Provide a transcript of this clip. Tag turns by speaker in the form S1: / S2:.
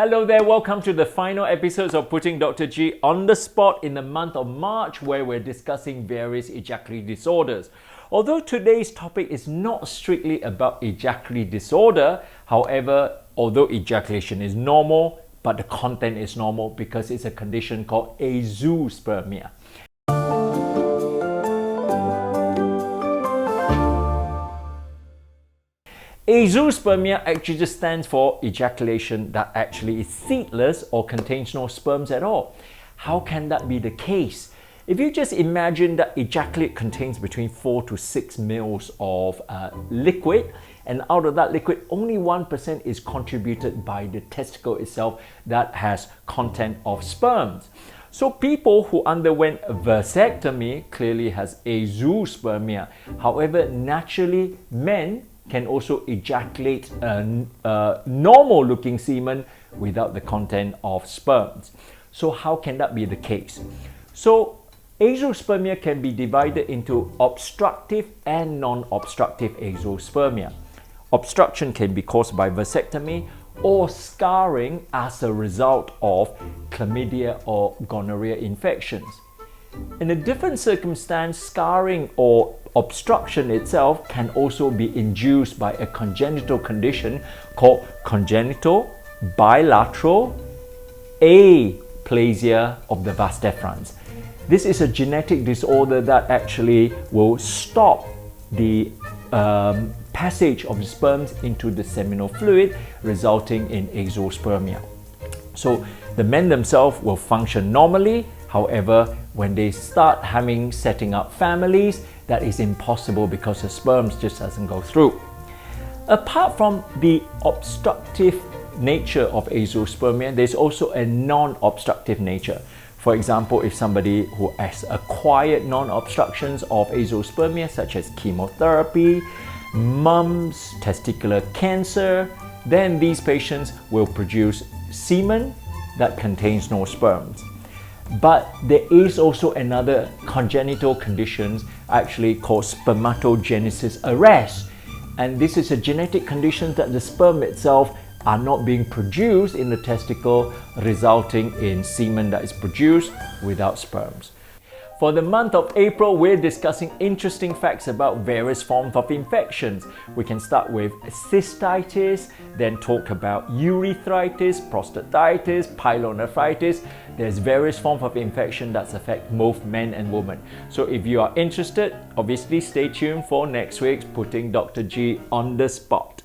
S1: Hello there, welcome to the final episodes of Putting Dr. G on the spot in the month of March, where we're discussing various ejaculatory disorders. Although today's topic is not strictly about ejaculatory disorder, however, although ejaculation is normal, but the content is normal because it's a condition called azoospermia. Azoospermia actually just stands for ejaculation that actually is seedless or contains no sperms at all. How can that be the case? If you just imagine that ejaculate contains between 4 to 6 mils of liquid, and out of that liquid, only 1% is contributed by the testicle itself that has content of sperms. So people who underwent a vasectomy clearly has azoospermia. However, naturally, men can also ejaculate normal looking semen without the content of sperms. So how can that be the case? So azoospermia can be divided into obstructive and non-obstructive azoospermia. Obstruction can be caused by vasectomy or scarring as a result of chlamydia or gonorrhea infections. In a different circumstance, scarring or obstruction itself can also be induced by a congenital condition called congenital bilateral aplasia of the vas deferens. This is a genetic disorder that actually will stop the passage of sperms into the seminal fluid, resulting in azoospermia. So the men themselves will function normally. However, when they start setting up families, that is impossible because the sperms just doesn't go through. Apart from the obstructive nature of azoospermia, there's also a non-obstructive nature. For example, if somebody who has acquired non-obstructions of azoospermia, such as chemotherapy, mumps, testicular cancer, then these patients will produce semen that contains no sperms. But there is also another congenital condition actually called spermatogenesis arrest. And this is a genetic condition that the sperm itself are not being produced in the testicle, resulting in semen that is produced without sperms. For the month of April, we're discussing interesting facts about various forms of infections. We can start with cystitis, then talk about urethritis, prostatitis, pyelonephritis. There's various forms of infection that affect both men and women. So if you are interested, obviously stay tuned for next week's Putting Dr. G on the Spot.